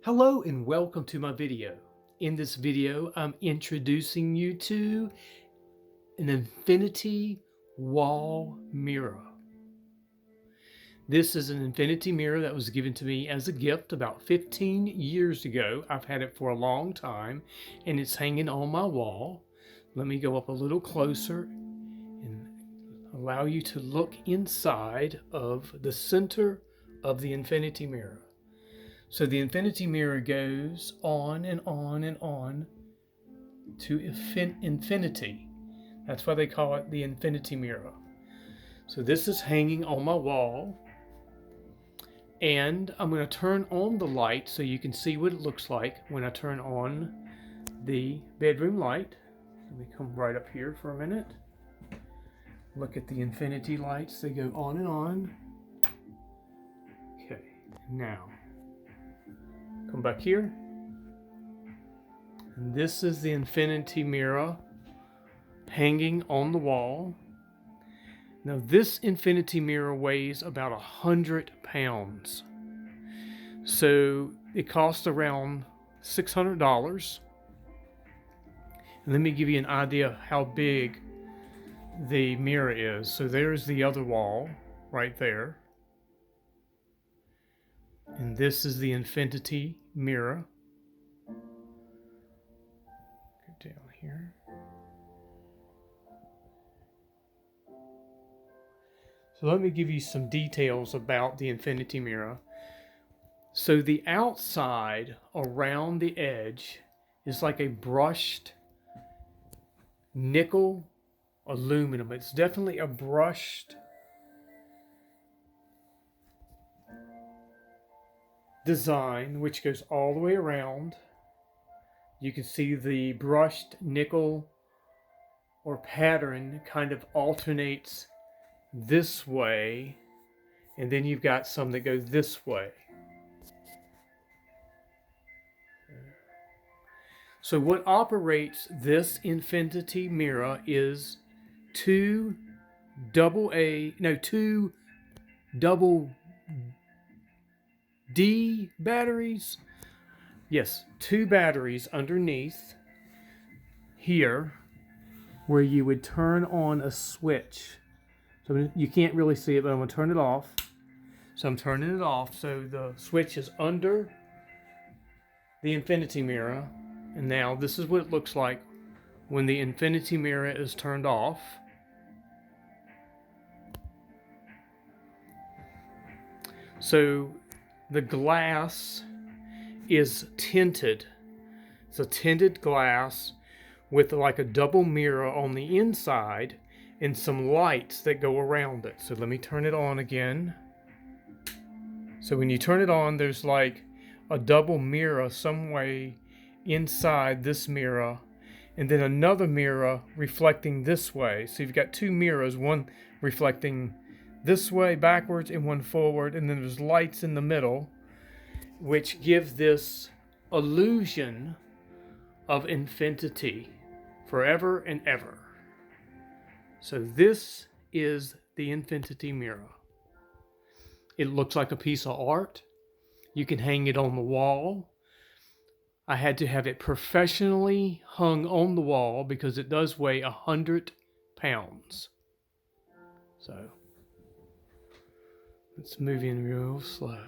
Hello and welcome to my video. In this video, I'm introducing you to an infinity wall mirror. This is an infinity mirror that was given to me as a gift about 15 years ago. I've had it for a long time and it's hanging on my wall. Let me go up a little closer and allow you to look inside of the center of the infinity mirror. So the infinity mirror goes on and on and on to infinity. That's why they call it the infinity mirror. So this is hanging on my wall. And I'm going to turn on the light so you can see what it looks like when I turn on the bedroom light. Let me come right up here for a minute. Look at the infinity lights. They go on and on. Okay, now come back here. And this is the infinity mirror hanging on the wall. Now this infinity mirror weighs about 100 pounds. So it costs around $600. And let me give you an idea of how big the mirror is. So there's the other wall right there. And this is the infinity mirror. Go down here. So let me give you some details about the infinity mirror. So the outside around the edge is like a brushed nickel aluminum. It's definitely a brushed design which goes all the way around. You can see the brushed nickel or pattern kind of alternates this way, and then you've got some that go this way. So what operates this infinity mirror is two double D batteries. Yes, two batteries underneath here where you would turn on a switch. So you can't really see it, but I'm going to turn it off. So I'm turning it off. So the switch is under the infinity mirror. And now this is what it looks like when the infinity mirror is turned off. So the glass is tinted. It's a tinted glass with like a double mirror on the inside and some lights that go around it. So let me turn it on again. So when you turn it on, there's like a double mirror some way inside this mirror, and then another mirror reflecting this way. So you've got two mirrors, one reflecting this way backwards and one forward, and then there's lights in the middle which give this illusion of infinity forever and ever. So this is the infinity mirror. It looks like a piece of art. You can hang it on the wall. I had to have it professionally hung on the wall because it does weigh 100 pounds. So let's move in real slow.